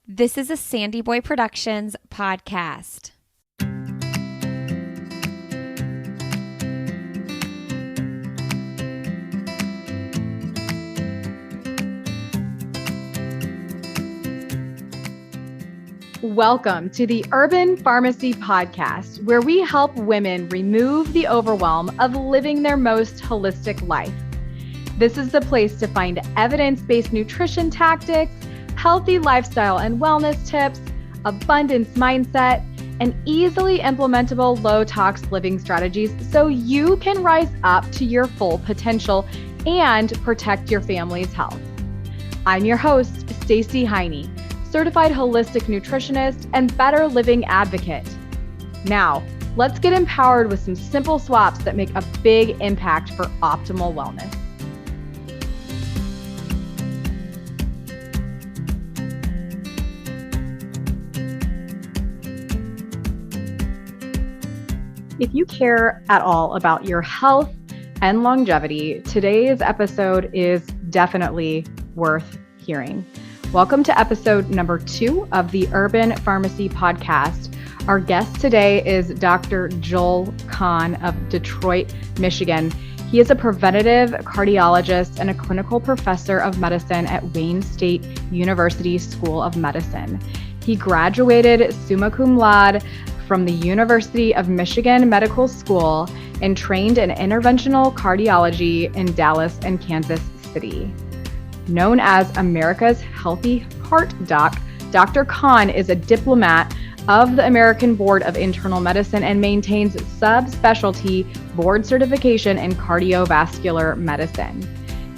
This is a Sandy Boy Productions podcast. Welcome to the Urban Pharmacy Podcast, where we help women remove the overwhelm of living their most holistic life. This is the place to find evidence-based nutrition tactics, healthy lifestyle and wellness tips, abundance mindset, and easily implementable low-tox living strategies so you can rise up to your full potential and protect your family's health. I'm your host, Stacey Heine, certified holistic nutritionist and better living advocate. Now, let's get empowered with some simple swaps that make a big impact for optimal wellness. If you care at all about your health and longevity, today's episode is definitely worth hearing. Welcome to episode number 2 of the Urban Pharmacy Podcast. Our guest today is Dr. Joel Kahn of Detroit, Michigan. He is a preventative cardiologist and a clinical professor of medicine at Wayne State University School of Medicine. He graduated summa cum laude from the University of Michigan Medical School and trained in interventional cardiology in Dallas and Kansas City. Known as America's Healthy Heart Doc, Dr. Kahn is a diplomat of the American Board of Internal Medicine and maintains subspecialty board certification in cardiovascular medicine.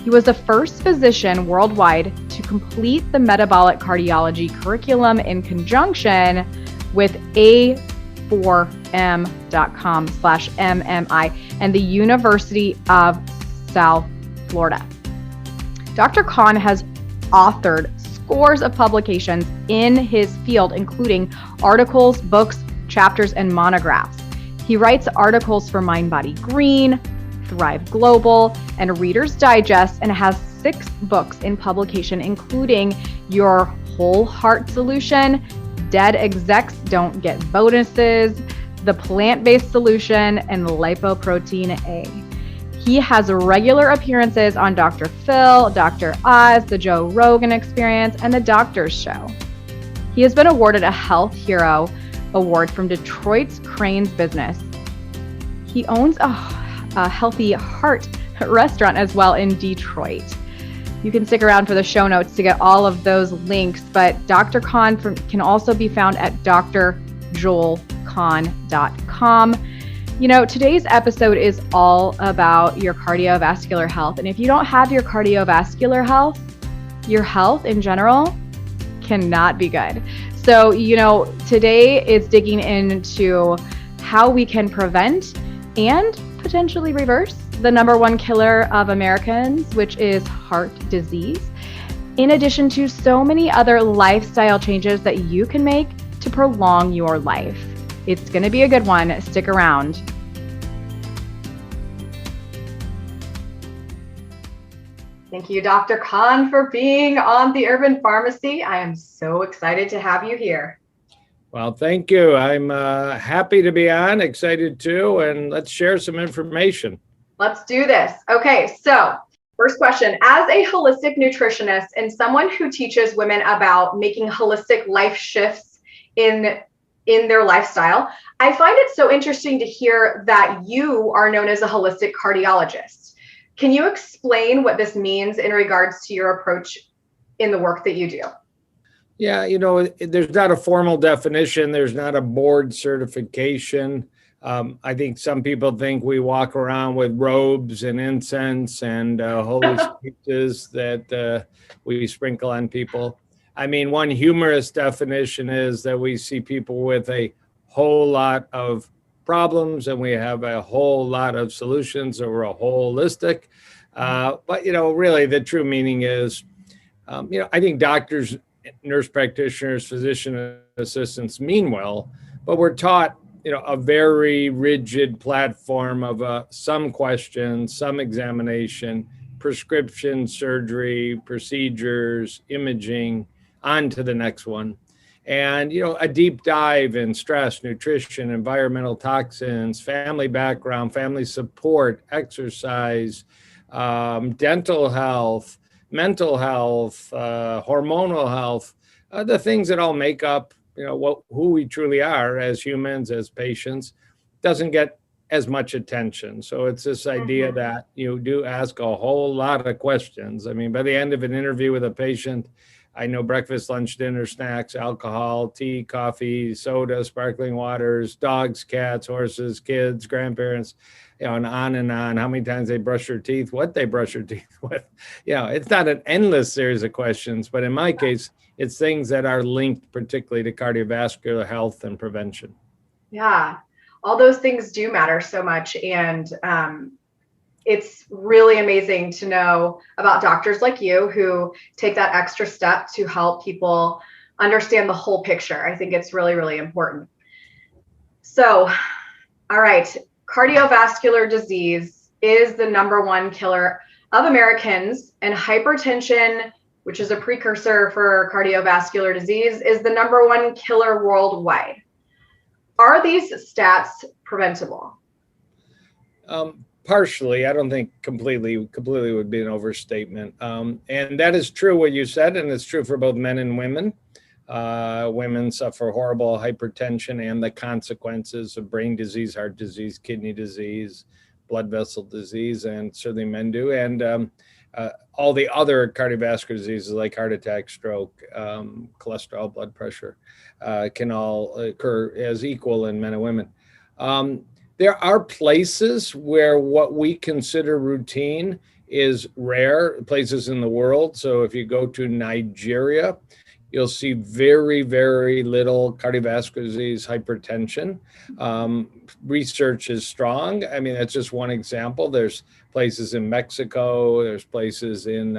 He was the first physician worldwide to complete the metabolic cardiology curriculum in conjunction with A4M.com/MMI and the University of South Florida. Dr. Kahn has authored scores of publications in his field, including articles, books, chapters, and monographs. He writes articles for Mind Body Green, Thrive Global, and Reader's Digest, and has 6 books in publication, including Your Whole Heart Solution, Dead Execs Don't Get Bonuses, The Plant-Based Solution, and Lipoprotein A. He has regular appearances on Dr. Phil, Dr. Oz, The Joe Rogan Experience, and The Doctor's Show. He has been awarded a Health Hero Award from Detroit's Cranes Business. He owns a Healthy Heart restaurant as well in Detroit. You can stick around for the show notes to get all of those links, but Dr. Kahn can also be found at drjoelkahn.com. You know, today's episode is all about your cardiovascular health. And if you don't have your cardiovascular health, your health in general cannot be good. So, you know, today is digging into how we can prevent and potentially reverse the number one killer of Americans, which is heart disease, in addition to so many other lifestyle changes that you can make to prolong your life. It's going to be a good one. Stick around. Thank you, Dr. Kahn, for being on the Urban Pharmacy. I am so excited to have you here. Well, thank you. I'm happy to be on, excited too, and let's share some information. Let's do this. Okay, so first question. As a holistic nutritionist and someone who teaches women about making holistic life shifts in their lifestyle, I find it so interesting to hear that you are known as a holistic cardiologist. Can you explain what this means in regards to your approach in the work that you do? Yeah, you know, there's not a formal definition. There's not a board certification. I think some people think we walk around with robes and incense and holy speeches that we sprinkle on people. I mean, one humorous definition is that we see people with a whole lot of problems and we have a whole lot of solutions, or we're a holistic. But, you know, really the true meaning is, you know, I think doctors, nurse practitioners, physician assistants mean well, but we're taught, you know, a very rigid platform of some questions, some examination, prescription, surgery, procedures, imaging, on to the next one. And, a deep dive in stress, nutrition, environmental toxins, family background, family support, exercise, dental health, mental health, hormonal health, the things that all make up, who we truly are as humans, as patients, doesn't get as much attention. So it's this idea that you do ask a whole lot of questions. I mean, by the end of an interview with a patient, I know breakfast, lunch, dinner, snacks, alcohol, tea, coffee, soda, sparkling waters, dogs, cats, horses, kids, grandparents, and on and on. How many times they brush their teeth, what they brush their teeth with. It's not an endless series of questions, but in my case, it's things that are linked particularly to cardiovascular health and prevention. Yeah, all those things do matter so much. And it's really amazing to know about doctors like you who take that extra step to help people understand the whole picture. I think it's really, really important. So, all right, cardiovascular disease is the number one killer of Americans, and hypertension, which is a precursor for cardiovascular disease, is the number one killer worldwide. Are these stats preventable? Partially. I don't think completely would be an overstatement. And that is true what you said, and it's true for both men and women. Women suffer horrible hypertension and the consequences of brain disease, heart disease, kidney disease, blood vessel disease, and certainly men do. And all the other cardiovascular diseases like heart attack, stroke, cholesterol, blood pressure can all occur as equal in men and women. There are places where what we consider routine is rare, places in the world. So if you go to Nigeria, you'll see very, very little cardiovascular disease, hypertension. Research is strong. I mean, that's just one example. There's places in Mexico, there's places in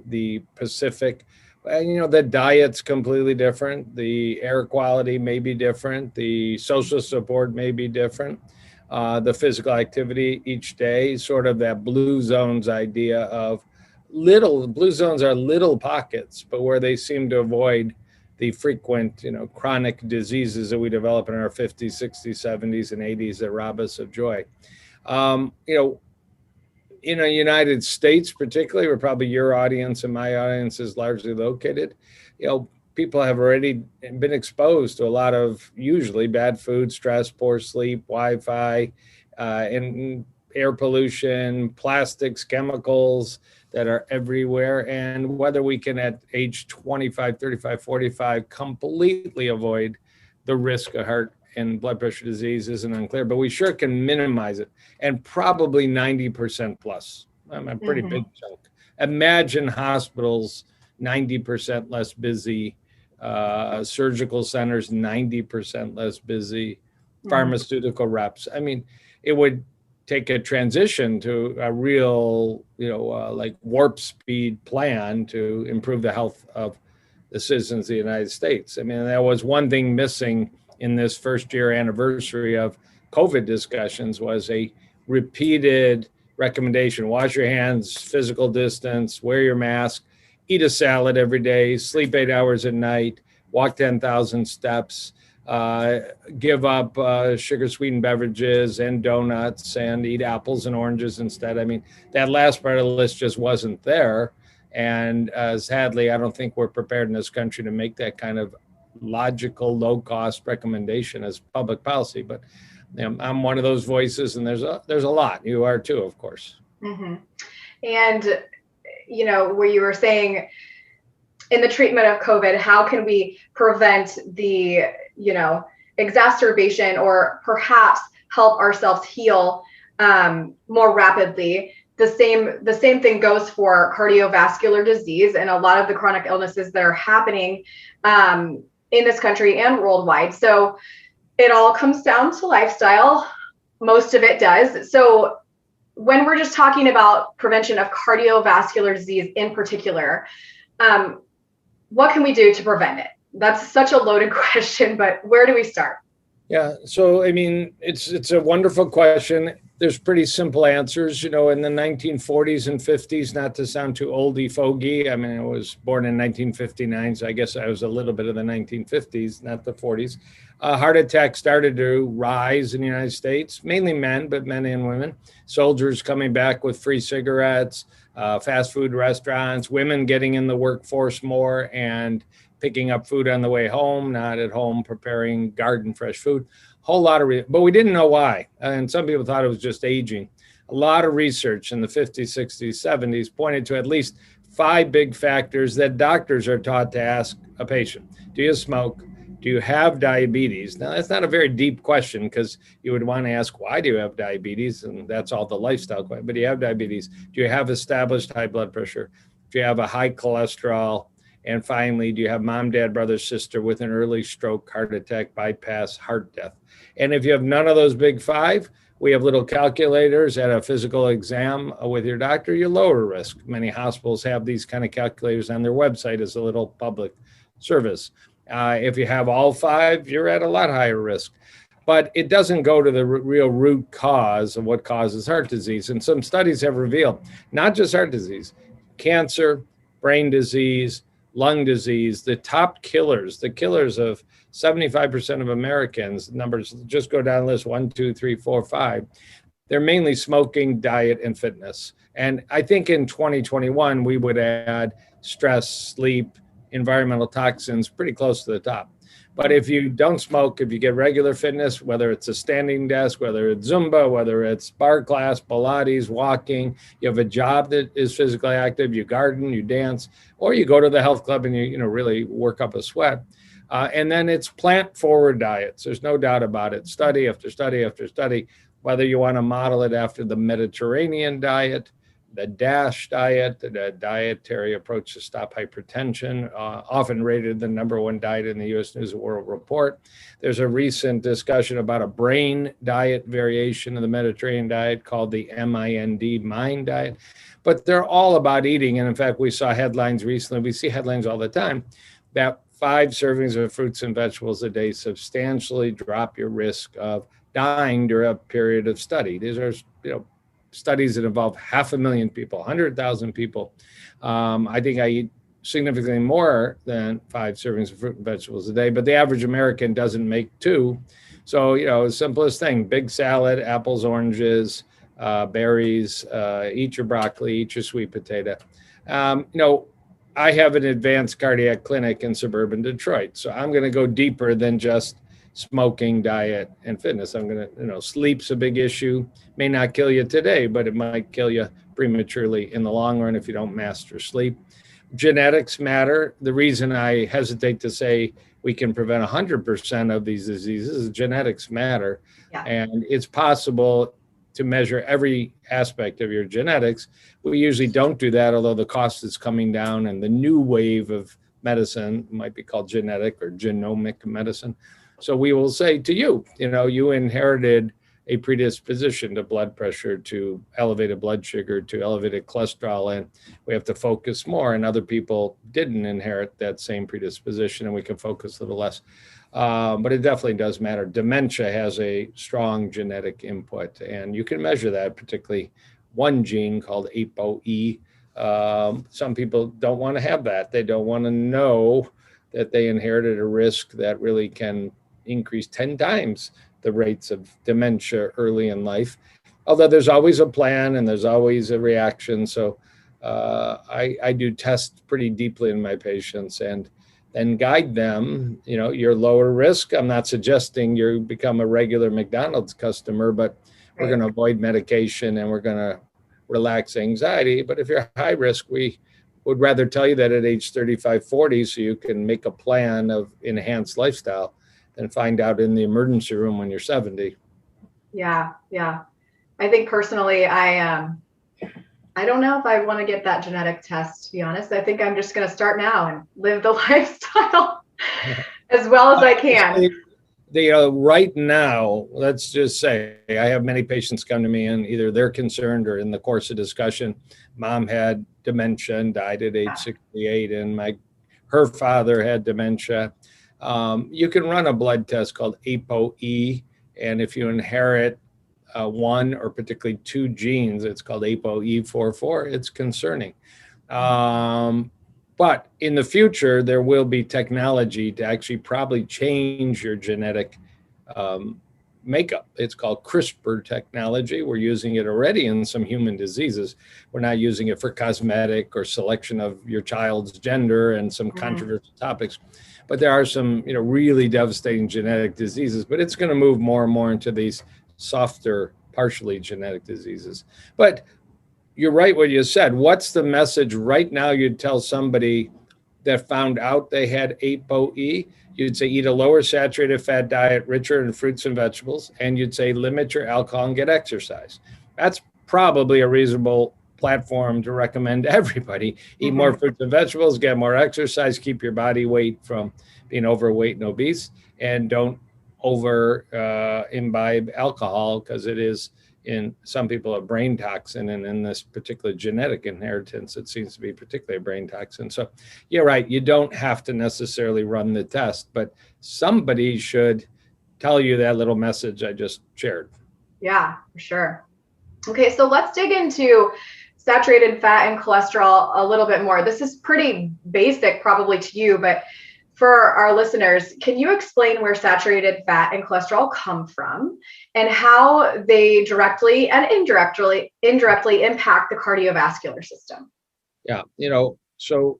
the Pacific. And, the diet's completely different. The air quality may be different. The social support may be different. The physical activity each day, sort of that blue zones idea of blue zones are little pockets, but where they seem to avoid the frequent, chronic diseases that we develop in our 50s, 60s, 70s, and 80s that rob us of joy. In the United States, particularly, where probably your audience and my audience is largely located, people have already been exposed to a lot of usually bad food, stress, poor sleep, Wi-Fi, and air pollution, plastics, chemicals that are everywhere. And whether we can at age 25, 35, 45 completely avoid the risk of heart and blood pressure disease isn't unclear, but we sure can minimize it, and probably 90% plus. A pretty big chunk. Imagine hospitals 90% less busy, surgical centers 90% less busy, pharmaceutical reps. I mean, it would take a transition to a real, like warp speed plan to improve the health of the citizens of the United States. I mean, that was one thing missing in this first year anniversary of COVID discussions, was a repeated recommendation: wash your hands, physical distance, wear your mask, eat a salad every day, sleep 8 hours at night, walk 10,000 steps, give up sugar-sweetened beverages and donuts, and eat apples and oranges instead. I mean, that last part of the list just wasn't there. And sadly, I don't think we're prepared in this country to make that kind of logical, low-cost recommendation as public policy. But I'm one of those voices, and there's a lot. You are too, of course. Mm-hmm. And where you were saying in the treatment of COVID, how can we prevent the, exacerbation, or perhaps help ourselves heal more rapidly? The same thing goes for cardiovascular disease and a lot of the chronic illnesses that are happening in this country and worldwide. So it all comes down to lifestyle. Most of it does. So when we're just talking about prevention of cardiovascular disease in particular, what can we do to prevent it? That's such a loaded question, but where do we start? Yeah. So, I mean, it's a wonderful question. There's pretty simple answers. In the 1940s and 50s, not to sound too oldie fogey. I mean, I was born in 1959, so I guess I was a little bit of the 1950s, not the 40s. Heart attacks started to rise in the United States, mainly men, but men and women. Soldiers coming back with free cigarettes, fast food restaurants, women getting in the workforce more and picking up food on the way home, not at home preparing garden fresh food. Whole lot of, but we didn't know why. And some people thought it was just aging. A lot of research in the 50s, 60s, 70s pointed to at least 5 big factors that doctors are taught to ask a patient. Do you smoke? Do you have diabetes? Now, that's not a very deep question because you would want to ask, why do you have diabetes? And that's all the lifestyle question. But do you have diabetes? Do you have established high blood pressure? Do you have a high cholesterol? And finally, do you have mom, dad, brother, sister with an early stroke, heart attack, bypass, heart death? And if you have none of those big 5, we have little calculators at a physical exam with your doctor, you're lower risk. Many hospitals have these kind of calculators on their website as a little public service. If you have all 5, you're at a lot higher risk. But it doesn't go to the real root cause of what causes heart disease. And some studies have revealed not just heart disease, cancer, brain disease, lung disease, the top killers, the killers of 75% of Americans, numbers just go down the list, 1, 2, 3, 4, 5. They're mainly smoking, diet, and fitness. And I think in 2021, we would add stress, sleep, environmental toxins pretty close to the top. But if you don't smoke, if you get regular fitness, whether it's a standing desk, whether it's Zumba, whether it's bar class, Pilates, walking, you have a job that is physically active, you garden, you dance, or you go to the health club and you really work up a sweat. And then it's plant forward diets. There's no doubt about it. Study after study after study, whether you want to model it after the Mediterranean diet, the DASH diet, the dietary approach to stop hypertension, often rated the #1 diet in the U.S. News and World Report. There's a recent discussion about a brain diet variation of the Mediterranean diet called the MIND diet. But they're all about eating. And in fact, we saw headlines recently, we see headlines all the time, that 5 servings of fruits and vegetables a day substantially drop your risk of dying during a period of study. These are, studies that involve 500,000 people, 100,000 people. I think I eat significantly more than 5 servings of fruit and vegetables a day, but the average American doesn't make 2. So, simplest thing, big salad, apples, oranges, berries, eat your broccoli, eat your sweet potato. I have an advanced cardiac clinic in suburban Detroit, so I'm going to go deeper than just smoking, diet, and fitness. I'm going to, sleep's a big issue. May not kill you today, but it might kill you prematurely in the long run if you don't master sleep. Genetics matter. The reason I hesitate to say we can prevent 100% of these diseases is genetics matter. Yeah. And it's possible to measure every aspect of your genetics. We usually don't do that, although the cost is coming down and the new wave of medicine might be called genetic or genomic medicine. So we will say to you, you inherited a predisposition to blood pressure, to elevated blood sugar, to elevated cholesterol, and we have to focus more. And other people didn't inherit that same predisposition, and we can focus a little less. But it definitely does matter. Dementia has a strong genetic input, and you can measure that, particularly one gene called ApoE. Some people don't want to have that. They don't want to know that they inherited a risk that really can increase 10 times the rates of dementia early in life. Although there's always a plan and there's always a reaction. So I do test pretty deeply in my patients and then guide them. You're lower risk. I'm not suggesting you become a regular McDonald's customer, but we're going to avoid medication and we're going to relax anxiety. But if you're high risk, we would rather tell you that at age 35, 40, so you can make a plan of enhanced lifestyle than find out in the emergency room when you're 70. Yeah. I think personally, I don't know if I want to get that genetic test, to be honest. I think I'm just going to start now and live the lifestyle as well as I can. Right now, let's just say I have many patients come to me and either they're concerned or in the course of discussion, mom had dementia and died at age 68 and her father had dementia. You can run a blood test called ApoE, and if you inherit one or particularly two genes, it's called ApoE44. It's concerning. But in the future, there will be technology to actually probably change your genetic makeup. It's called CRISPR technology. We're using it already in some human diseases. We're not using it for cosmetic or selection of your child's gender and some controversial topics. But there are some, really devastating genetic diseases. But it's going to move more and more into these softer, partially genetic diseases. But you're right what you said. What's the message right now you'd tell somebody that found out they had ApoE? You'd say eat a lower saturated fat diet, richer in fruits and vegetables, and you'd say limit your alcohol and get exercise. That's probably a reasonable platform to recommend to everybody. Eat more fruits and vegetables, get more exercise, keep your body weight from being overweight and obese, and don't imbibe alcohol because it is in some people a brain toxin, and in this particular genetic inheritance, it seems to be particularly a brain toxin. So you're right, you don't have to necessarily run the test, but somebody should tell you that little message I just shared. Yeah, for sure. Okay, so let's dig into saturated fat and cholesterol a little bit more. This is pretty basic probably to you, but for our listeners, can you explain where saturated fat and cholesterol come from and how they directly and indirectly impact the cardiovascular system? Yeah, so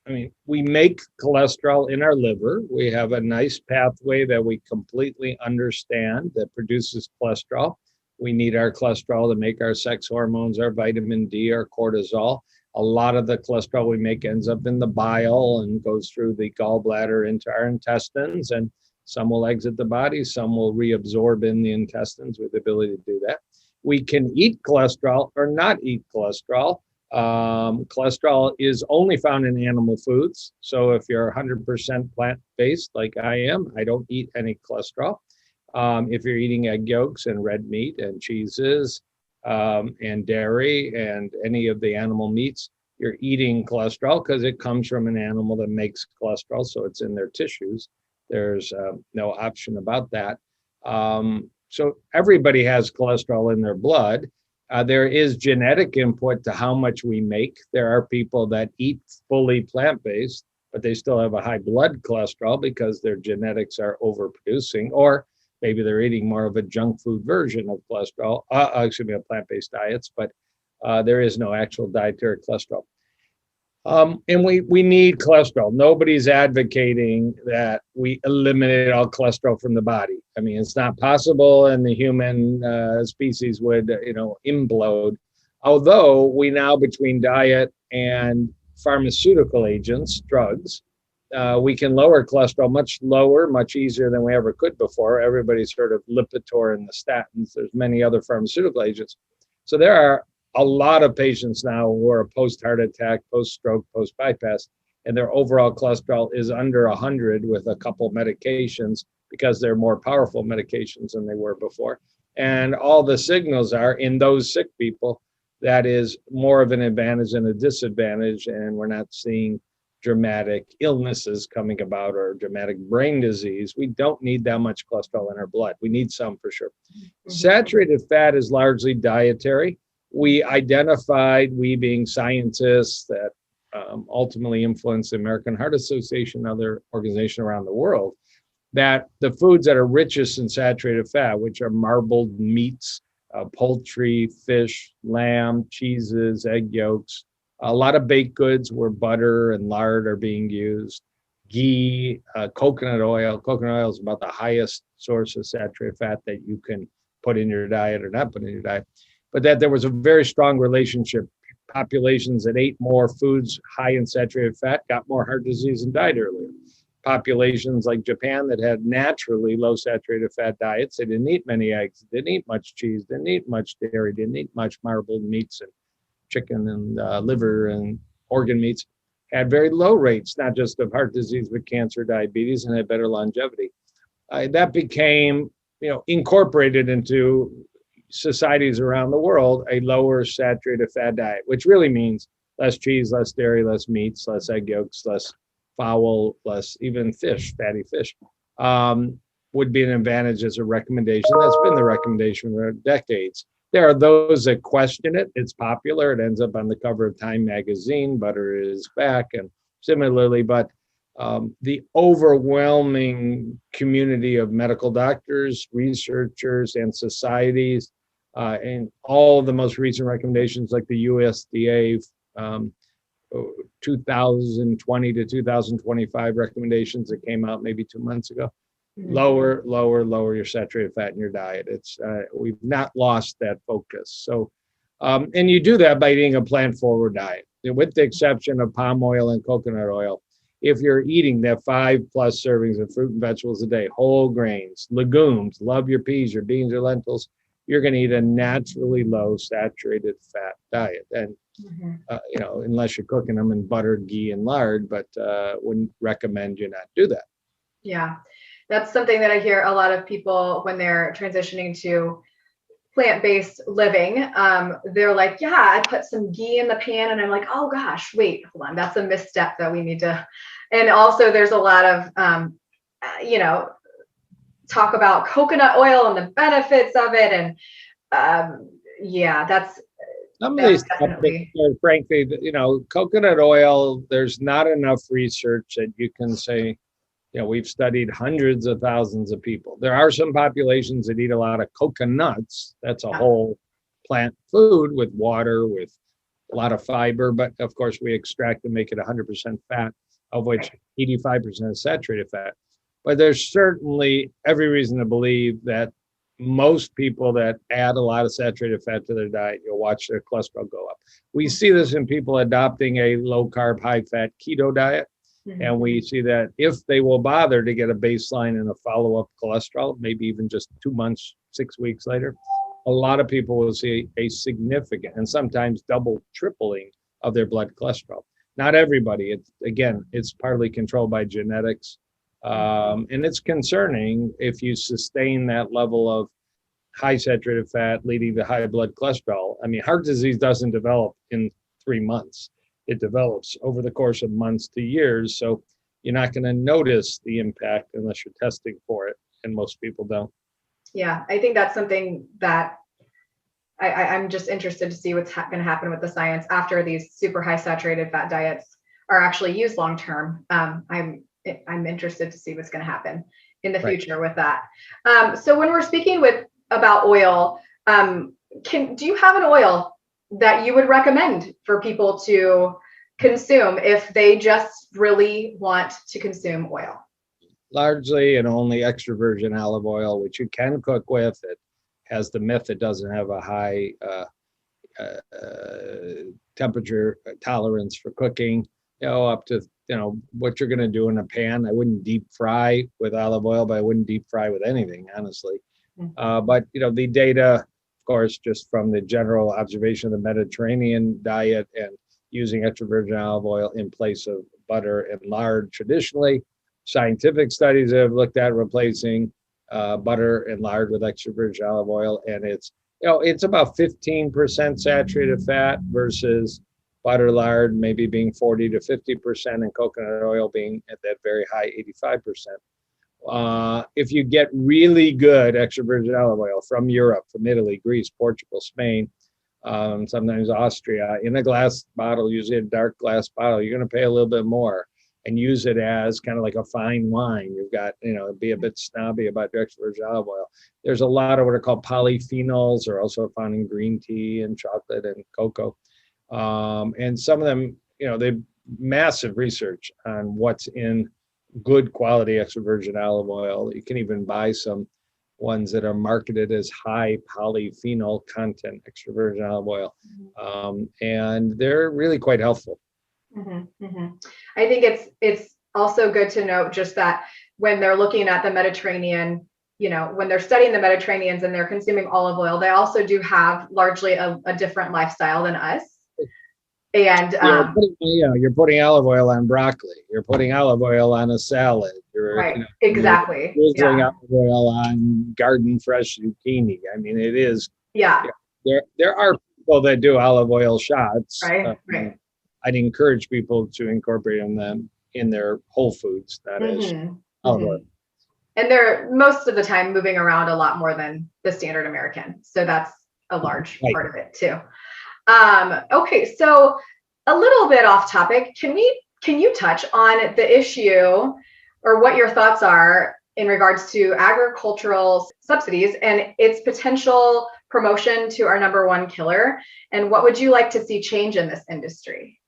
we make cholesterol in our liver. We have a nice pathway that we completely understand that produces cholesterol. We need our cholesterol to make our sex hormones, our vitamin D, our cortisol. A lot of the cholesterol we make ends up in the bile and goes through the gallbladder into our intestines, and some will exit the body, some will reabsorb in the intestines with the ability to do that. We can eat cholesterol or not eat cholesterol. Cholesterol is only found in animal foods. So if you're 100% plant-based like I am, I don't eat any cholesterol. If you're eating egg yolks and red meat and cheeses, and dairy and any of the animal meats, you're eating cholesterol because it comes from an animal that makes cholesterol, so it's in their tissues. There's no option about that. So everybody has cholesterol in their blood. There is genetic input to how much we make. There are people that eat fully plant-based, but they still have a high blood cholesterol because their genetics are overproducing, or maybe they're eating more of a junk food version of cholesterol, plant-based diets, but there is no actual dietary cholesterol. And we need cholesterol. Nobody's advocating that we eliminate all cholesterol from the body. I mean, it's not possible, and the human species would, implode. Although we now, between diet and pharmaceutical agents, drugs, we can lower cholesterol much lower, much easier than we ever could before. Everybody's heard of Lipitor and the statins. There's many other pharmaceutical agents. So there are a lot of patients now who are post-heart attack, post-stroke, post-bypass, and their overall cholesterol is under 100 with a couple medications because they're more powerful medications than they were before. And all the signals are in those sick people, that is more of an advantage than a disadvantage, and we're not seeing dramatic illnesses coming about or dramatic brain disease. We don't need that much cholesterol in our blood. We need some for sure. Saturated fat is largely dietary. We identified, we being scientists that ultimately influenced the American Heart Association and other organizations around the world, that the foods that are richest in saturated fat, which are marbled meats, poultry, fish, lamb, cheeses, egg yolks, a lot of baked goods where butter and lard are being used, ghee, coconut oil. Coconut oil is about the highest source of saturated fat that you can put in your diet or not put in your diet. But that there was a very strong relationship. Populations that ate more foods high in saturated fat got more heart disease and died earlier. Populations like Japan that had naturally low saturated fat diets, they didn't eat many eggs, didn't eat much cheese, didn't eat much dairy, didn't eat much marbled meats and chicken and liver and organ meats, had very low rates, not just of heart disease, but cancer, diabetes, and had better longevity. That became, incorporated into societies around the world, a lower saturated fat diet, which really means less cheese, less dairy, less meats, less egg yolks, less fowl, less even fish, fatty fish, would be an advantage as a recommendation. That's been the recommendation for decades. There are those that question it. It's popular. It ends up on the cover of Time magazine. Butter is back, and similarly, but the overwhelming community of medical doctors, researchers, and societies, and all of the most recent recommendations, like the USDA 2020 to 2025 recommendations that came out maybe 2 months ago. Lower your saturated fat in your diet. It's we've not lost that focus. So, and you do that by eating a plant-forward diet, with the exception of palm oil and coconut oil. If you're eating that 5+ servings of fruit and vegetables a day, whole grains, legumes, love your peas, your beans, your lentils, you're going to eat a naturally low saturated fat diet. And unless you're cooking them in butter, ghee, and lard, but wouldn't recommend you not do that. Yeah. That's something that I hear a lot of people when they're transitioning to plant-based living. They're like, yeah, I put some ghee in the pan, and I'm like, oh gosh, wait, hold on. That's a misstep that we need to. And also there's a lot of, talk about coconut oil and the benefits of it. And that's some of these definitely. Frankly, coconut oil, there's not enough research that you can say, we've studied hundreds of thousands of people. There are some populations that eat a lot of coconuts. That's a whole plant food with water, with a lot of fiber. But of course, we extract and make it 100% fat, of which 85% is saturated fat. But there's certainly every reason to believe that most people that add a lot of saturated fat to their diet, you'll watch their cholesterol go up. We see this in people adopting a low-carb, high-fat keto diet. And we see that if they will bother to get a baseline and a follow-up cholesterol, maybe even just 2 months, 6 weeks later, a lot of people will see a significant and sometimes double, tripling of their blood cholesterol. Not everybody. It's partly controlled by genetics. And it's concerning if you sustain that level of high saturated fat leading to high blood cholesterol. I mean, heart disease doesn't develop in 3 months. It develops over the course of months to years. So you're not going to notice the impact unless you're testing for it. And most people don't. Yeah, I think that's something that I'm just interested to see what's going to happen with the science after these super high saturated fat diets are actually used long term. I'm interested to see what's going to happen in the future with that. So when we're speaking about oil, do you have an oil that you would recommend for people to consume if they just really want to consume oil? Largely and only extra virgin olive oil, which you can cook with. It has the myth it doesn't have a high temperature tolerance for cooking, up to, what you're going to do in a pan. I wouldn't deep fry with olive oil, but I wouldn't deep fry with anything, honestly. But, the data, of course, just from the general observation of the Mediterranean diet and using extra virgin olive oil in place of butter and lard traditionally, scientific studies have looked at replacing butter and lard with extra virgin olive oil, and it's about 15% saturated fat versus butter, lard maybe being 40 to 50%, and coconut oil being at that very high 85%. If you get really good extra virgin olive oil from Europe, from Italy, Greece, Portugal, Spain, sometimes Austria, in a glass bottle, usually a dark glass bottle, you're going to pay a little bit more and use it as kind of like a fine wine. You've got, be a bit snobby about your extra virgin olive oil. There's a lot of what are called polyphenols, are also found in green tea and chocolate and cocoa. And some of them, they massive research on what's in good quality extra virgin olive oil. You can even buy some ones that are marketed as high polyphenol content extra virgin olive oil. And they're really quite helpful. I think it's also good to note just that when they're looking at the Mediterranean, when they're studying the Mediterraneans and they're consuming olive oil, they also do have largely a different lifestyle than us. And you're putting olive oil on broccoli. You're putting olive oil on a salad. Exactly. You're using olive oil on garden fresh zucchini. I mean, it is. Yeah. There are people that do olive oil shots. Right. I'd encourage people to incorporate them in their whole foods, that is. And they're most of the time moving around a lot more than the standard American. So that's a large part of it too. Okay, so a little bit off topic. Can you touch on the issue or what your thoughts are in regards to agricultural subsidies and its potential promotion to our number one killer? And what would you like to see change in this industry?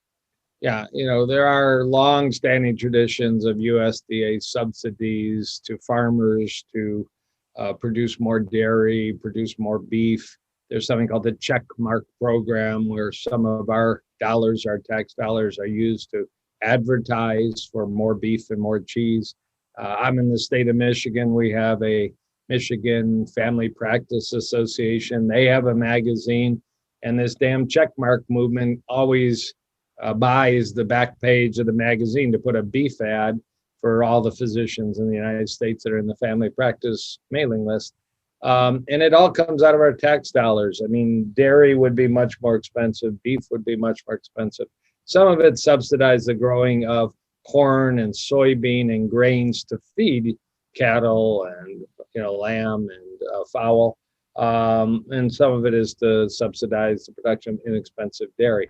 Yeah, there are long-standing traditions of USDA subsidies to farmers to produce more dairy, produce more beef. There's something called the check mark program where some of our dollars, our tax dollars, are used to advertise for more beef and more cheese. I'm in the state of Michigan. We have a Michigan Family Practice Association. They have a magazine, and this damn check mark movement always buys the back page of the magazine to put a beef ad for all the physicians in the United States that are in the family practice mailing list. And it all comes out of our tax dollars. I mean, dairy would be much more expensive. Beef would be much more expensive. Some of it subsidized the growing of corn and soybean and grains to feed cattle and lamb and fowl. And some of it is to subsidize the production of inexpensive dairy.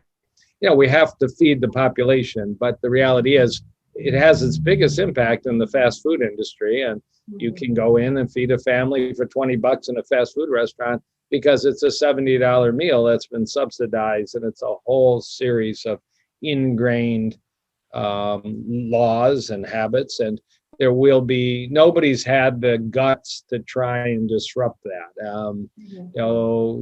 We have to feed the population, but the reality is it has its biggest impact in the fast food industry. And you can go in and feed a family for $20 in a fast food restaurant because it's a $70 meal that's been subsidized, and it's a whole series of ingrained laws and habits. And there will be, nobody's had the guts to try and disrupt that.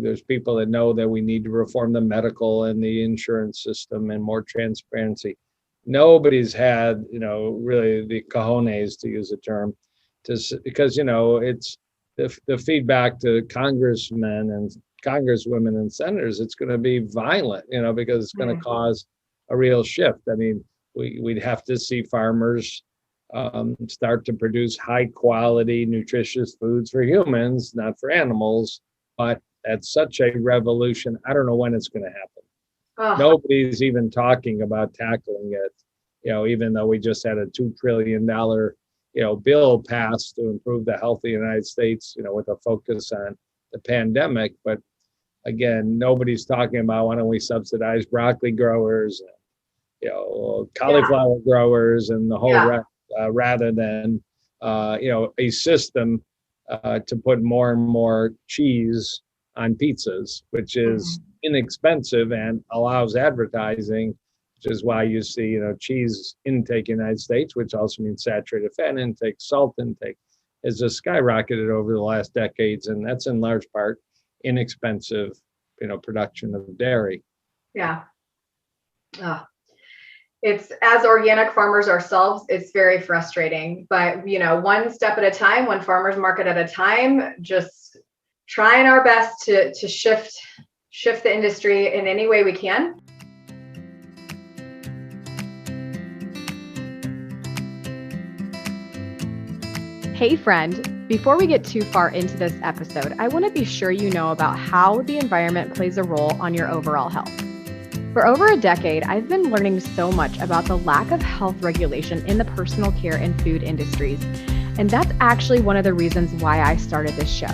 There's people that know that we need to reform the medical and the insurance system and more transparency. Nobody's had, really the cojones, to use a term, because, it's the feedback to congressmen and congresswomen and senators, it's going to be violent, because it's going to cause a real shift. I mean, we'd have to see farmers start to produce high quality, nutritious foods for humans, not for animals. But that's such a revolution. I don't know when it's going to happen. Nobody's even talking about tackling it, even though we just had a $2 trillion, bill passed to improve the health of the United States, with a focus on the pandemic. But again, nobody's talking about why don't we subsidize broccoli growers, cauliflower growers, and the whole rest. Rather than, a system to put more and more cheese on pizzas, which is inexpensive and allows advertising, which is why you see, cheese intake in the United States, which also means saturated fat intake, salt intake, has just skyrocketed over the last decades. And that's in large part inexpensive, production of dairy. Yeah. It's, as organic farmers ourselves, it's very frustrating, but one step at a time, one farmer's market at a time, just trying our best to shift the industry in any way we can. Hey friend, before we get too far into this episode, I want to be sure you know about how the environment plays a role on your overall health. For over a decade, I've been learning so much about the lack of health regulation in the personal care and food industries, and that's actually one of the reasons why I started this show.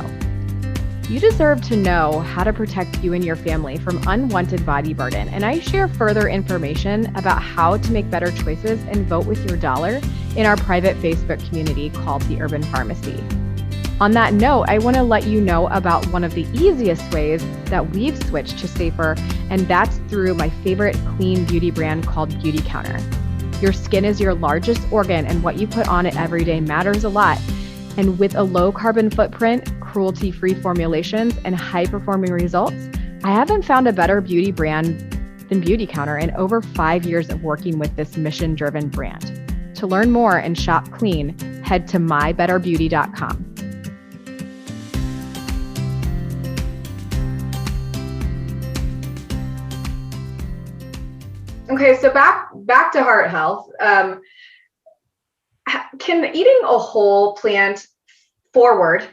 You deserve to know how to protect you and your family from unwanted body burden, and I share further information about how to make better choices and vote with your dollar in our private Facebook community called The Urban Pharmacy. On that note, I want to let you know about one of the easiest ways that we've switched to safer, and that's through my favorite clean beauty brand called Beauty Counter. Your skin is your largest organ, and what you put on it every day matters a lot. And with a low carbon footprint, cruelty-free formulations, and high-performing results, I haven't found a better beauty brand than Beauty Counter in over 5 years of working with this mission-driven brand. To learn more and shop clean, head to mybetterbeauty.com. Okay, so back to heart health. Can eating a whole plant forward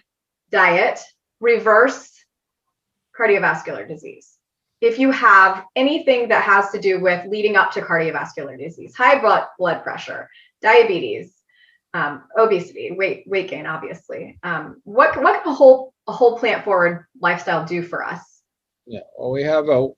diet reverse cardiovascular disease? if you have anything that has to do with leading up to cardiovascular disease, high blood pressure, diabetes, obesity, weight gain, obviously, what can a whole plant forward lifestyle do for us? Yeah, well, we have a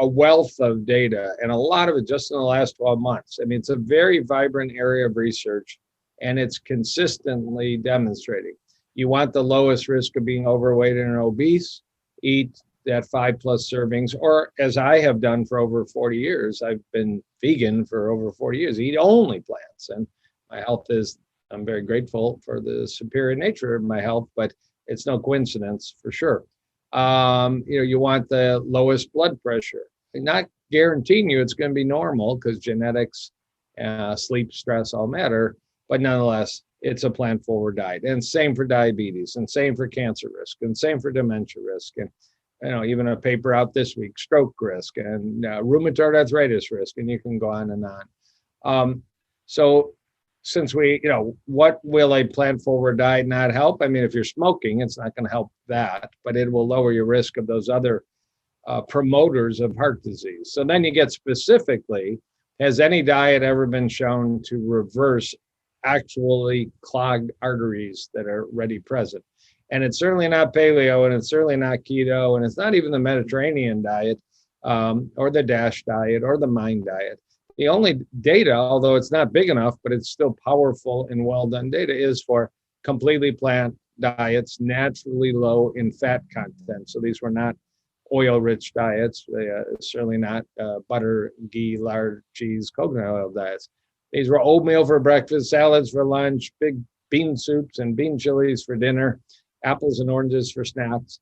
wealth of data, and a lot of it just in the last 12 months. I mean, it's a very vibrant area of research, and it's consistently demonstrating. You want the lowest risk of being overweight and obese, eat that 5+ servings, or as I have done for over 40 years, I've been vegan for over 40 years, eat only plants. And my health I'm very grateful for the superior nature of my health, but it's no coincidence for sure. You want the lowest blood pressure. Not guaranteeing you it's going to be normal because genetics, sleep, stress all matter, but nonetheless, it's a plant forward diet. And same for diabetes, and same for cancer risk, and same for dementia risk, and even a paper out this week, stroke risk, and rheumatoid arthritis risk, and you can go on and on. So since what will a plant forward diet not help? I mean, if you're smoking, it's not going to help that, but it will lower your risk of those other promoters of heart disease. So then you get specifically, has any diet ever been shown to reverse actually clogged arteries that are already present? And it's certainly not paleo, and it's certainly not keto, and it's not even the Mediterranean diet, or the DASH diet, or the MIND diet. The only data, although it's not big enough, but it's still powerful and well done data, is for completely plant diets, naturally low in fat content. So these were not oil-rich diets, certainly not butter, ghee, lard, cheese, coconut oil diets. These were oatmeal for breakfast, salads for lunch, big bean soups and bean chilies for dinner, apples and oranges for snacks.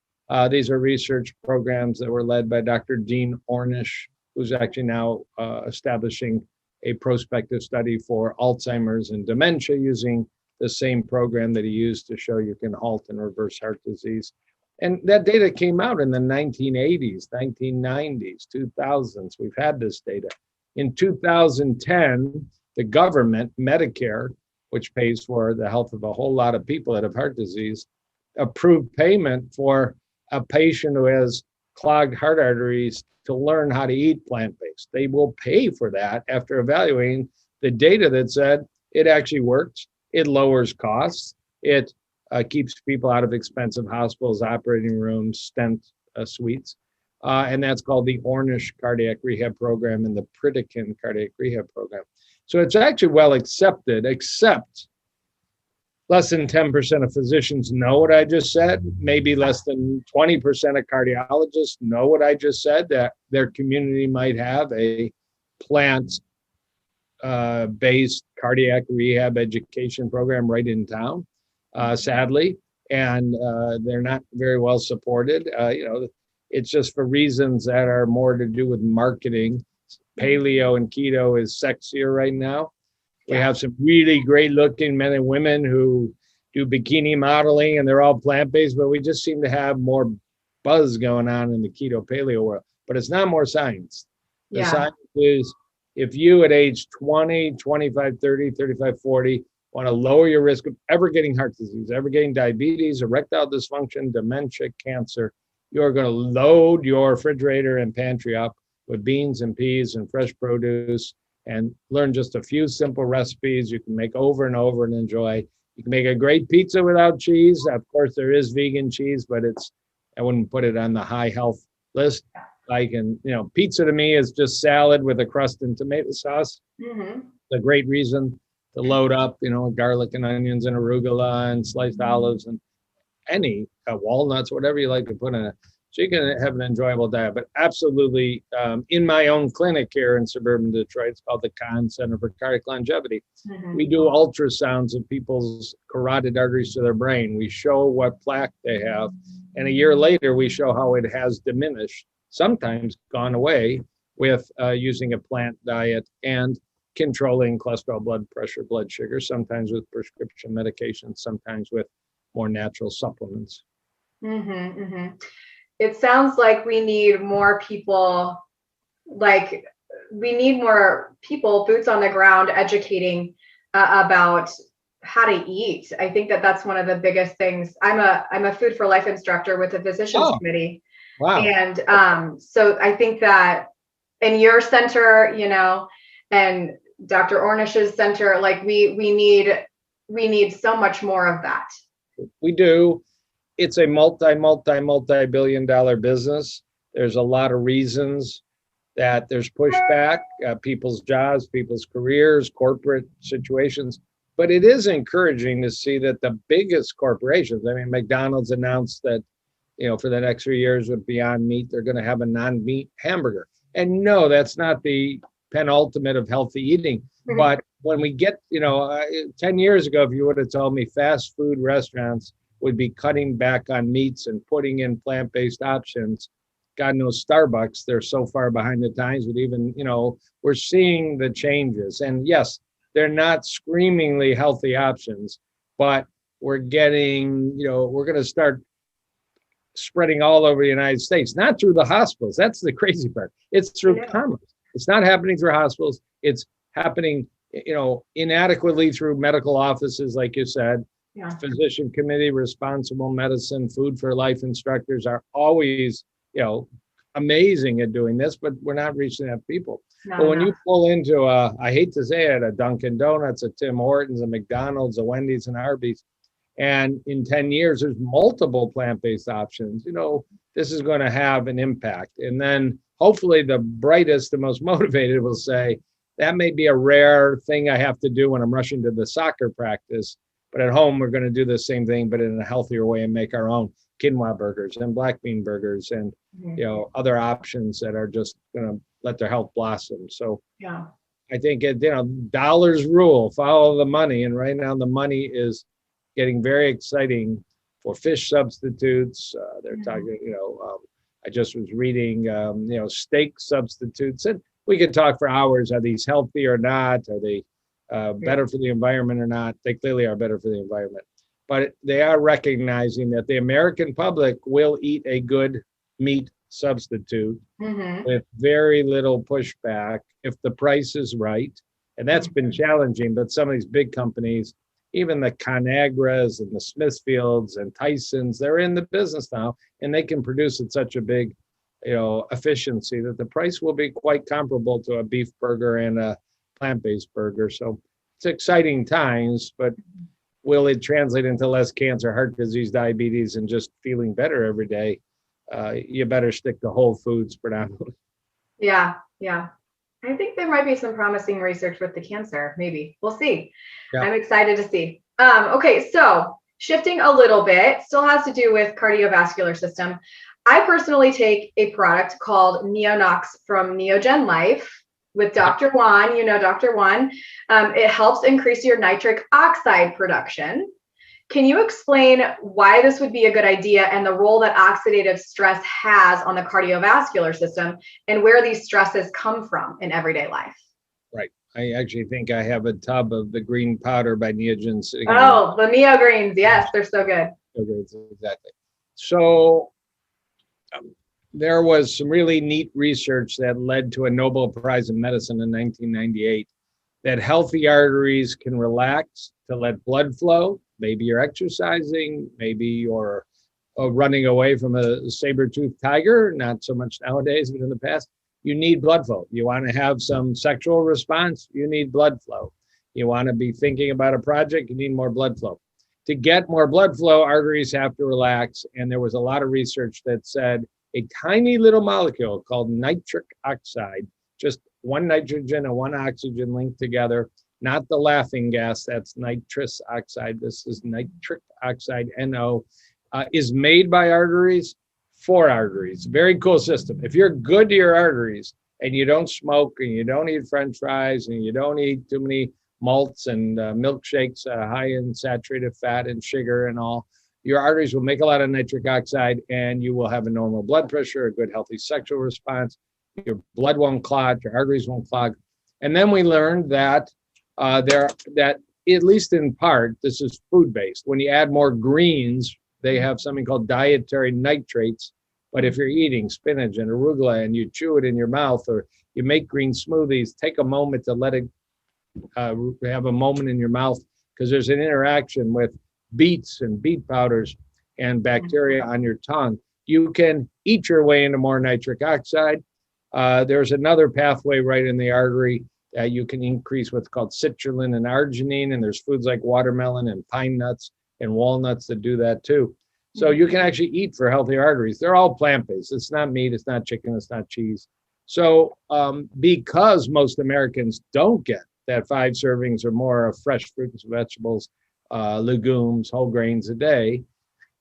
These are research programs that were led by Dr. Dean Ornish, who's actually now establishing a prospective study for Alzheimer's and dementia using the same program that he used to show you can halt and reverse heart disease. And that data came out in the 1980s, 1990s, 2000s. We've had this data. In 2010, the government, Medicare, which pays for the health of a whole lot of people that have heart disease, approved payment for a patient who has clogged heart arteries to learn how to eat plant-based. They will pay for that after evaluating the data that said it actually works, it lowers costs, it keeps people out of expensive hospitals, operating rooms, stent suites. And that's called the Ornish Cardiac Rehab Program and the Pritikin Cardiac Rehab Program. So it's actually well accepted, except less than 10% of physicians know what I just said. Maybe less than 20% of cardiologists know what I just said, that their community might have a plant-based cardiac rehab education program right in town, sadly. And they're not very well supported. It's just for reasons that are more to do with marketing. Paleo and keto is sexier right now. We have some really great looking men and women who do bikini modeling, and they're all plant-based, but we just seem to have more buzz going on in the keto paleo world. But it's not more science. The science is, if you at age 20, 25, 30, 35, 40, want to lower your risk of ever getting heart disease, ever getting diabetes, erectile dysfunction, dementia, cancer, you're going to load your refrigerator and pantry up with beans and peas and fresh produce, and learn just a few simple recipes you can make over and over and enjoy. You can make a great pizza without cheese. Of course, there is vegan cheese, but I wouldn't put it on the high health list. Pizza to me is just salad with a crust and tomato sauce. Mm-hmm. It's a great reason to load up, garlic and onions and arugula and sliced olives and any walnuts, whatever you like to put in it. So you can have an enjoyable diet. But absolutely, in my own clinic here in suburban Detroit, it's called the Kahn Center for Cardiac Longevity. Mm-hmm. We do ultrasounds of people's carotid arteries to their brain. We show what plaque they have. And a year later, we show how it has diminished, sometimes gone away, with using a plant diet and controlling cholesterol, blood pressure, blood sugar, sometimes with prescription medications, sometimes with more natural supplements. Mm-hmm, mm-hmm. It sounds like we need more people, boots on the ground educating about how to eat. I think that that's one of the biggest things. I'm a food for life instructor with the physicians committee. Wow. And so I think that in your center, and Dr. Ornish's center, like we need so much more of that. We do. It's a multi-billion dollar business. There's a lot of reasons that there's pushback, people's jobs, people's careers, corporate situations. But it is encouraging to see that the biggest corporations, I mean, McDonald's announced that, for the next 3 years with Beyond Meat, they're going to have a non-meat hamburger. And no, that's not the penultimate of healthy eating. But when we get, 10 years ago, if you would have told me fast food restaurants would be cutting back on meats and putting in plant-based options, God knows Starbucks, they're so far behind the times, but even, we're seeing the changes. And yes, they're not screamingly healthy options, but we're getting, we're going to start spreading all over the United States, not through the hospitals. That's the crazy part. It's through commerce. It's not happening through hospitals. It's happening, inadequately through medical offices, like you said. Yeah. Physician committee, responsible medicine, food for life instructors are always, amazing at doing this, but we're not reaching enough people. But when you pull into I hate to say it, a Dunkin' Donuts, a Tim Hortons, a McDonald's, a Wendy's, and Arby's, and in 10 years, there's multiple plant-based options, this is going to have an impact. And then hopefully the brightest, the most motivated will say, that may be a rare thing I have to do when I'm rushing to the soccer practice, but at home, we're going to do the same thing, but in a healthier way and make our own quinoa burgers and black bean burgers and, other options that are just going to let their health blossom. So yeah, I think, dollars rule, follow the money. And right now the money is getting very exciting for fish substitutes. They're talking, I just was reading, steak substitutes, and we could talk for hours. Are these healthy or not? Are they better for the environment or not? They clearly are better for the environment, but they are recognizing that the American public will eat a good meat substitute with very little pushback if the price is right. And that's been challenging, but some of these big companies, even the ConAgras and the Smithfields and Tyson's, they're in the business now, and they can produce at such a big, efficiency that the price will be quite comparable to a beef burger and a plant-based burger. So it's exciting times, but will it translate into less cancer, heart disease, diabetes, and just feeling better every day? You better stick to whole foods predominantly. Yeah. I think there might be some promising research with the cancer. Maybe we'll see. Yeah. I'm excited to see. Okay, so shifting a little bit, still has to do with cardiovascular system. I personally take a product called Neonox from Neogen Life with Dr. Juan. Dr. Juan. It helps increase your nitric oxide production. Can you explain why this would be a good idea and the role that oxidative stress has on the cardiovascular system and where these stresses come from in everyday life? Right. I actually think I have a tub of the green powder by Neogen sitting. Oh, the Neo Greens. Yes, they're so good. Exactly. So there was some really neat research that led to a Nobel Prize in Medicine in 1998 that healthy arteries can relax to let blood flow. Maybe you're exercising, maybe you're running away from a saber-toothed tiger, not so much nowadays, but in the past. You need blood flow. You want to have some sexual response, you need blood flow. You want to be thinking about a project, you need more blood flow. To get more blood flow, arteries have to relax. And there was a lot of research that said a tiny little molecule called nitric oxide, just one nitrogen and one oxygen linked together, not the laughing gas, that's nitrous oxide. This is nitric oxide, NO, is made by arteries for arteries. Very cool system. If you're good to your arteries and you don't smoke and you don't eat French fries and you don't eat too many malts and milkshakes high in saturated fat and sugar and all, your arteries will make a lot of nitric oxide and you will have a normal blood pressure, a good healthy sexual response. Your blood won't clot, your arteries won't clog. And then we learned that that at least in part, this is food-based. When you add more greens, they have something called dietary nitrates. But if you're eating spinach and arugula and you chew it in your mouth or you make green smoothies, take a moment to let it have a moment in your mouth, because there's an interaction with beets and beet powders and bacteria on your tongue you can eat your way into more nitric oxide. There's another pathway right in the artery that you can increase what's called citrulline and arginine, and there's foods like watermelon and pine nuts and walnuts that do that too. So you can actually eat for healthy arteries. They're all plant-based. It's not meat, it's not chicken, it's not cheese. So because most Americans don't get that 5 servings or more of fresh fruits, vegetables, legumes, whole grains a day,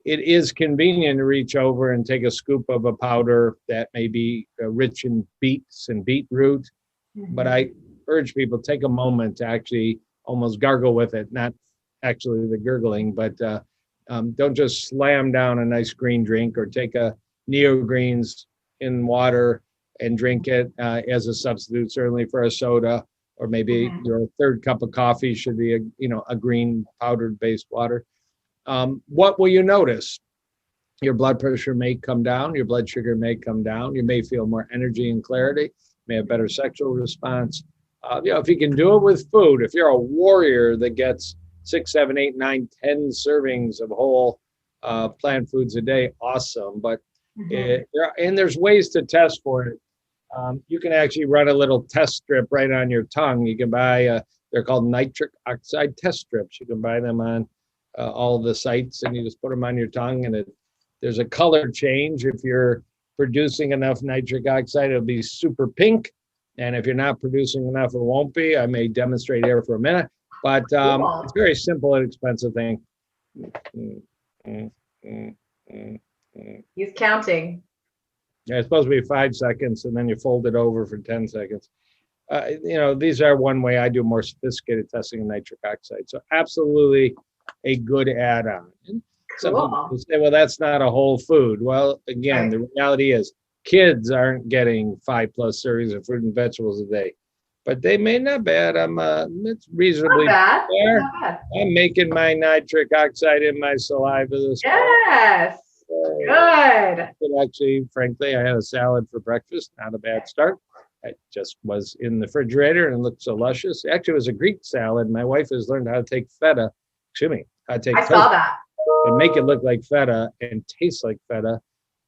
it is convenient to reach over and take a scoop of a powder that may be rich in beets and beetroot. But I urge people, take a moment to actually almost gargle with it, not actually the gurgling, but don't just slam down a nice green drink, or take a Neo Greens in water and drink it as a substitute, certainly for a soda, or maybe your third cup of coffee should be a green powdered based water. What will you notice? Your blood pressure may come down, your blood sugar may come down, you may feel more energy and clarity, may have better sexual response. If you can do it with food, if you're a warrior that gets 6, 7, 8, 9, 10 servings of whole plant foods a day, awesome. But there's ways to test for it. You can actually run a little test strip right on your tongue. You can buy, they're called nitric oxide test strips. You can buy them on all the sites, and you just put them on your tongue, and there's a color change. If you're producing enough nitric oxide, it'll be super pink. And if you're not producing enough, it won't be. I may demonstrate here for a minute, but it's a very simple and expensive thing. He's counting. Yeah, it's supposed to be 5 seconds, and then you fold it over for 10 seconds. These are one way I do more sophisticated testing of nitric oxide. So absolutely a good add-on. Some people say, well, that's not a whole food. Well, again, the reality is kids aren't getting 5+ servings of fruit and vegetables a day, but they may not bad. It's reasonably fair. I'm making my nitric oxide in my saliva this morning. Yes. Good. Actually, frankly, I had a salad for breakfast. Not a bad start. It just was in the refrigerator and it looked so luscious. Actually, it was a Greek salad. My wife has learned how to take feta. I saw that. And make it look like feta and taste like feta.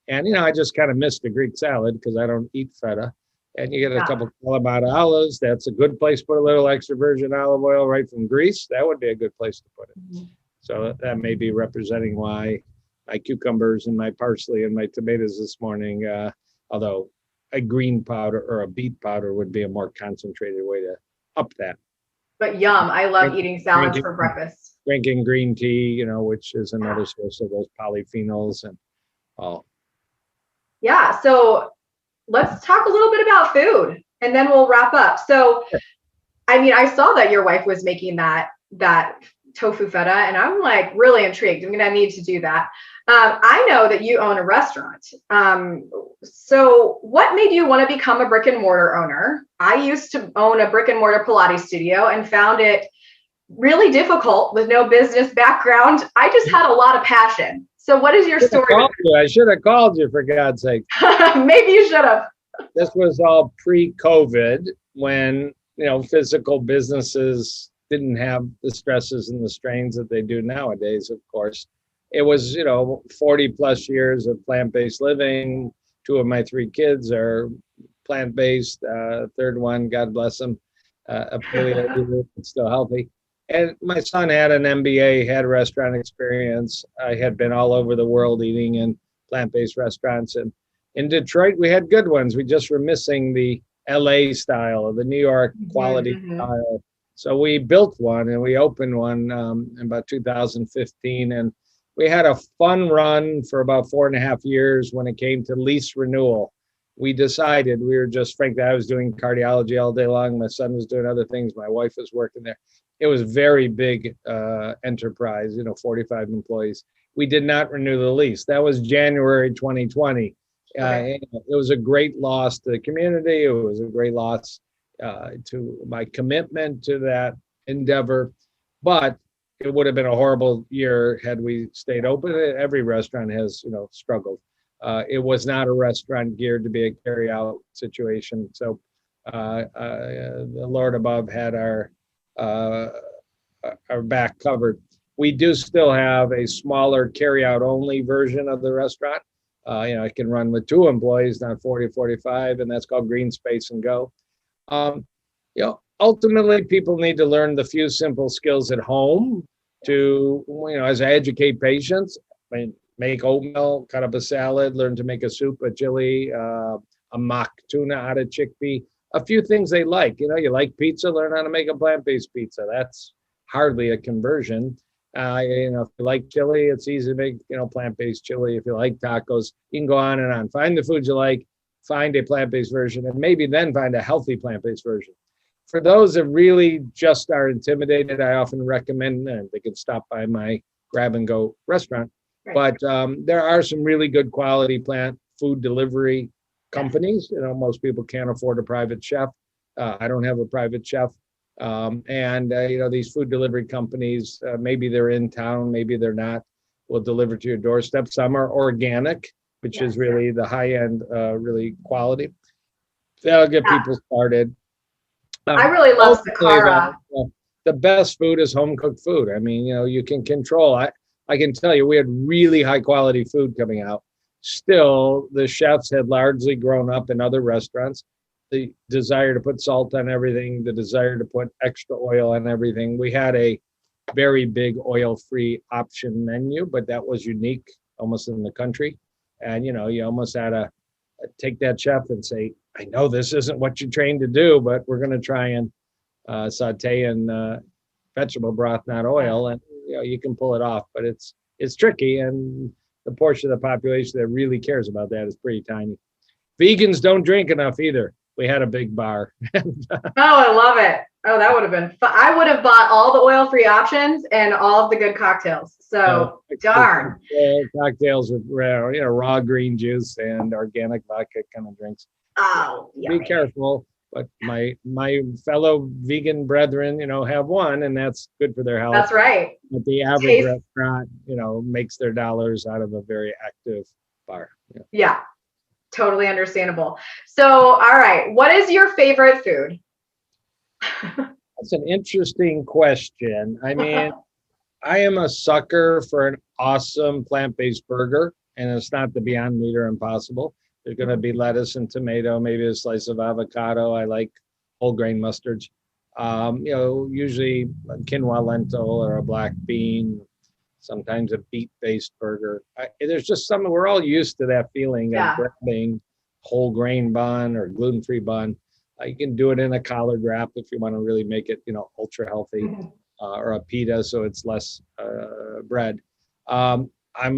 And, I just kind of missed the Greek salad because I don't eat feta. And you get a couple of Kalamata olives. That's a good place to put a little extra virgin olive oil right from Greece. That would be a good place to put it. So that may be representing why my cucumbers and my parsley and my tomatoes this morning, although a green powder or a beet powder would be a more concentrated way to up that. But yum, I love eating salads for breakfast. Drinking green tea, which is another source of those polyphenols and all. Yeah, so let's talk a little bit about food and then we'll wrap up. So, I saw that your wife was making that tofu feta, and I'm like really intrigued. I'm gonna need to do that. I know that you own a restaurant. So what made you want to become a brick and mortar owner? I used to own a brick and mortar Pilates studio and found it really difficult with no business background. I just had a lot of passion. So what is your story? I should have called you, for God's sake. Maybe you should have. This was all pre-COVID when, physical businesses didn't have the stresses and the strains that they do nowadays, of course. It was, 40+ years of plant-based living. 2 of my 3 kids are plant-based. Third one, God bless him, a paleo eater, but still healthy. And my son had an MBA, had restaurant experience. I had been all over the world eating in plant-based restaurants. And in Detroit, we had good ones. We just were missing the LA style or the New York quality style. So we built one and we opened one in about 2015. And we had a fun run for about 4.5 years when it came to lease renewal. We decided we were just, frankly, I was doing cardiology all day long. My son was doing other things. My wife was working there. It was a very big enterprise, 45 employees. We did not renew the lease. That was January 2020. It was a great loss to the community. It was a great loss to my commitment to that endeavor. But it would have been a horrible year had we stayed open. Every restaurant has, struggled. It was not a restaurant geared to be a carry-out situation. So the Lord above had our back covered. We do still have a smaller carry-out only version of the restaurant. I can run with 2 employees, not 40, 45, and that's called green space and go. Ultimately, people need to learn the few simple skills at home to, as I educate patients, make oatmeal, cut up a salad, learn to make a soup, a chili, a mock tuna out of chickpea, a few things they like. You like pizza, learn how to make a plant-based pizza. That's hardly a conversion. If you like chili, it's easy to make, plant-based chili. If you like tacos, you can go on and on. Find the foods you like, find a plant-based version, and maybe then find a healthy plant-based version. For those that really just are intimidated, I often recommend they can stop by my grab-and-go restaurant. Right. But there are some really good quality plant food delivery companies. Most people can't afford a private chef. I don't have a private chef. These food delivery companies, maybe they're in town, maybe they're not, will deliver to your doorstep. Some are organic, which is really the high-end, really quality. That'll get people started. I really love Sakara. The best food is home-cooked food. You can control. I can tell you, we had really high-quality food coming out. Still, the chefs had largely grown up in other restaurants. The desire to put salt on everything, the desire to put extra oil on everything. We had a very big oil-free option menu, but that was unique almost in the country. And, you almost had to take that chef and say, I know this isn't what you trained to do, but we're going to try and saute in vegetable broth, not oil. And, you can pull it off, but it's tricky. And the portion of the population that really cares about that is pretty tiny. Vegans don't drink enough either. We had a big bar. I love it. Oh, that would have been fun. I would have bought all the oil-free options and all of the good cocktails. So darn. Cocktails with raw green juice and organic vodka kind of drinks. Oh, be careful. But my fellow vegan brethren, have one, and that's good for their health. That's right. But the average restaurant, makes their dollars out of a very active bar. Yeah. Totally understandable. So, all right. What is your favorite food? That's an interesting question. I am a sucker for an awesome plant-based burger, and it's not the Beyond Meat or Impossible. There's going to be lettuce and tomato, maybe a slice of avocado. I like whole grain mustards. Usually a quinoa lentil or a black bean, sometimes a beet-based burger. There's just something, we're all used to that feeling of grabbing whole grain bun or gluten-free bun. You can do it in a collard wrap if you want to really make it, ultra healthy, or a pita so it's less bread. I'm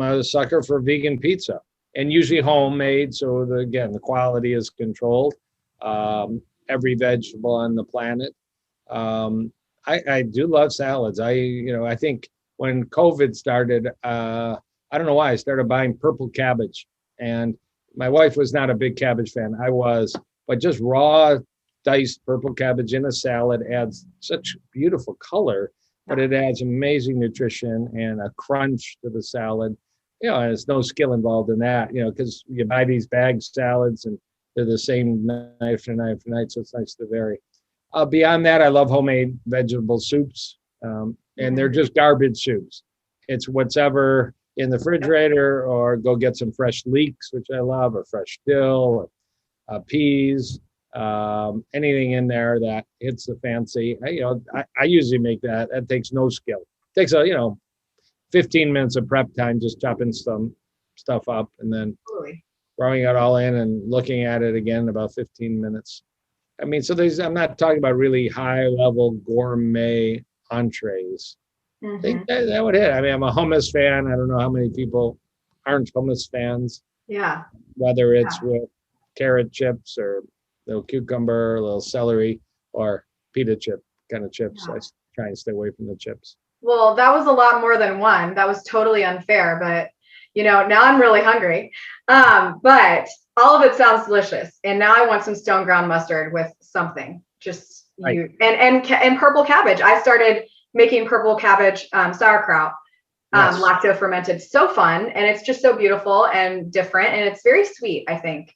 a sucker for vegan pizza, and usually homemade. So the quality is controlled. Every vegetable on the planet. I do love salads. I think when COVID started, I don't know why, I started buying purple cabbage. And my wife was not a big cabbage fan. I was, but just raw diced purple cabbage in a salad adds such beautiful color, but it adds amazing nutrition and a crunch to the salad. And there's no skill involved in that, because you buy these bagged salads and they're the same night for night for night. So it's nice to vary. Beyond that, I love homemade vegetable soups. And they're just garbage soups. It's whatever in the refrigerator, or go get some fresh leeks, which I love, or fresh dill, or peas, anything in there that hits the fancy. I usually make that. That takes no skill. It takes 15 minutes of prep time, just chopping some stuff up and then throwing it all in and looking at it again in about 15 minutes. So I'm not talking about really high level gourmet entrees. I think that would hit. I'm a hummus fan. I don't know how many people aren't hummus fans. Yeah. Whether it's with carrot chips or a little cucumber, a little celery, or pita chip kind of chips. I try and stay away from the chips. Well, that was a lot more than one. That was totally unfair, but now I'm really hungry. But all of it sounds delicious. And now I want some stone ground mustard with something. Just and purple cabbage. I started making purple cabbage sauerkraut, lacto fermented. So fun, and it's just so beautiful and different, and it's very sweet, I think.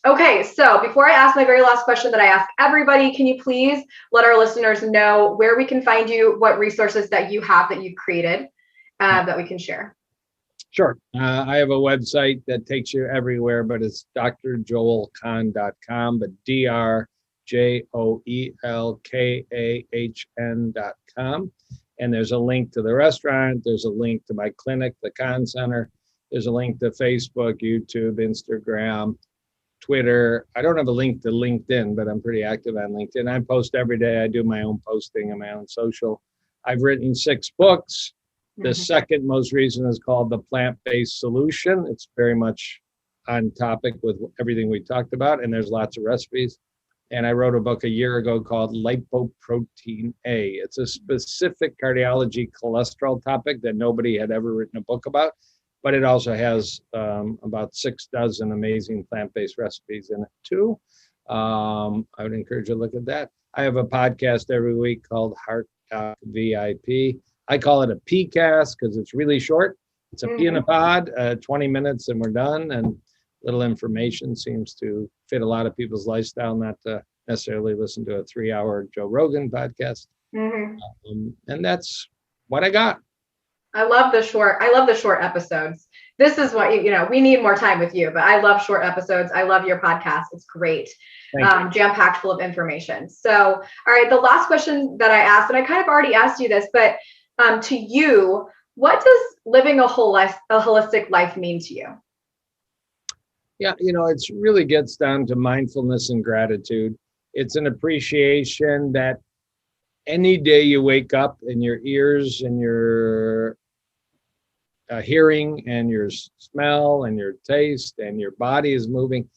Okay, so before I ask my very last question that I ask everybody, can you please let our listeners know where we can find you, what resources that you have that you've created that we can share? Sure. I have a website that takes you everywhere, but it's drjoelkahn.com, but DRJOELKAHN.com. And there's a link to the restaurant. There's a link to my clinic, the Kahn Center. There's a link to Facebook, YouTube, Instagram, Twitter. I don't have a link to LinkedIn, but I'm pretty active on LinkedIn. I post every day. I do my own posting and my own social. I've written 6 books. The second most recent is called The Plant-Based Solution. It's very much on topic with everything we talked about, and there's lots of recipes. And I wrote a book a year ago called Lipoprotein A. It's a specific cardiology cholesterol topic that nobody had ever written a book about, but it also has about 6 dozen amazing plant-based recipes in it too. I would encourage you to look at that. I have a podcast every week called Heart VIP. I call it a PCast because it's really short. It's a pea in a pod, 20 minutes and we're done. And little information seems to fit a lot of people's lifestyle, not to necessarily listen to a 3-hour Joe Rogan podcast. And that's what I got. I love the short episodes. This is what, we need more time with you, but I love short episodes. I love your podcast. It's great. Jam-packed full of information. So, all right, the last question that I asked, and I kind of already asked you this, but to you, what does living a holistic life mean to you? Yeah, it really gets down to mindfulness and gratitude. It's an appreciation that any day you wake up and your ears and your hearing and your smell and your taste and your body is moving.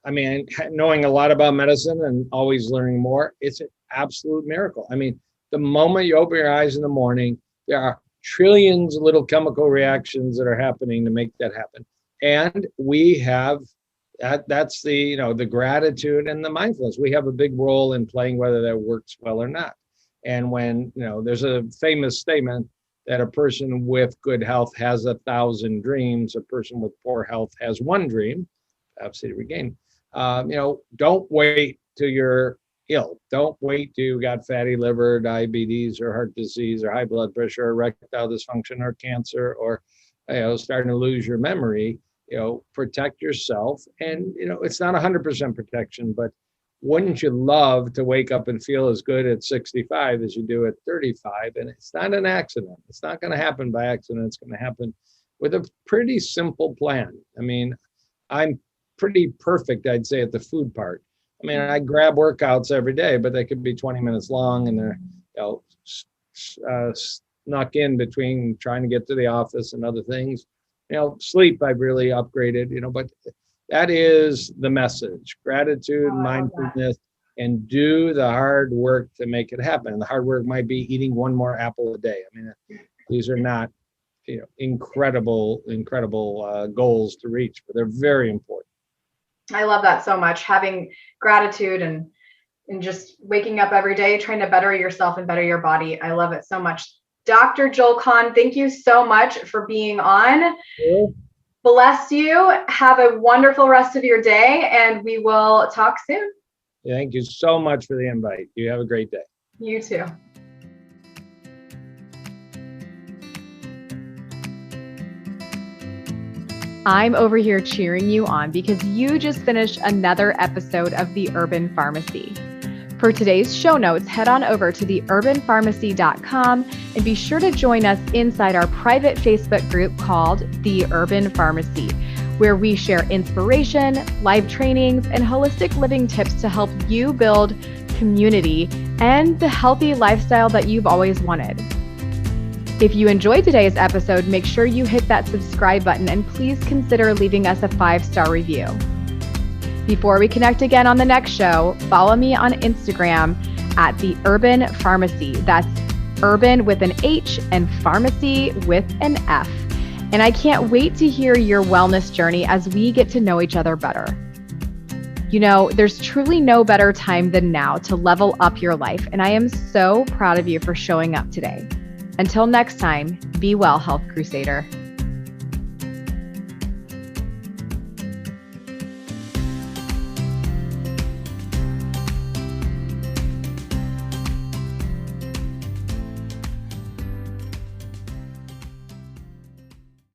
I mean, knowing a lot about medicine and always learning more, it's an absolute miracle. I mean, the moment you open your eyes in the morning, there are trillions of little chemical reactions that are happening to make that happen. And we have that's the the gratitude and the mindfulness. We have a big role in playing whether that works well or not. And when there's a famous statement that a person with good health has 1,000 dreams, a person with poor health has 1 dream. Obviously, regain. Don't wait till you're ill. Don't wait till you got fatty liver, diabetes, or heart disease, or high blood pressure, or erectile dysfunction, or cancer, or starting to lose your memory. Protect yourself. And it's not 100% protection, but wouldn't you love to wake up and feel as good at 65 as you do at 35? And it's not an accident. It's not going to happen by accident. It's going to happen with a pretty simple plan. I mean, I'm pretty perfect, I'd say, at the food part. I mean, I grab workouts every day, but they could be 20 minutes long, and they're snuck in between trying to get to the office and other things. Sleep I've really upgraded, but that is the message. Gratitude, mindfulness, and do the hard work to make it happen. And the hard work might be eating 1 more apple a day. I mean, these are not incredible goals to reach, but they're very important. I love that so much. Having gratitude and just waking up every day, trying to better yourself and better your body. I love it so much. Dr. Joel Kahn, thank you so much for being on. Yeah. Bless you. Have a wonderful rest of your day, and we will talk soon. Thank you so much for the invite. You have a great day. You too. I'm over here cheering you on because you just finished another episode of The Urban Pharmacy. For today's show notes, head on over to theurbanpharmacy.com and be sure to join us inside our private Facebook group called The Urban Pharmacy, where we share inspiration, live trainings, and holistic living tips to help you build community and the healthy lifestyle that you've always wanted. If you enjoyed today's episode, make sure you hit that subscribe button and please consider leaving us a 5-star review. Before we connect again on the next show, follow me on Instagram at The Urban Pharmacy. That's urban with an H and pharmacy with an F. And I can't wait to hear your wellness journey as we get to know each other better. There's truly no better time than now to level up your life. And I am so proud of you for showing up today. Until next time, be well, Health Crusader.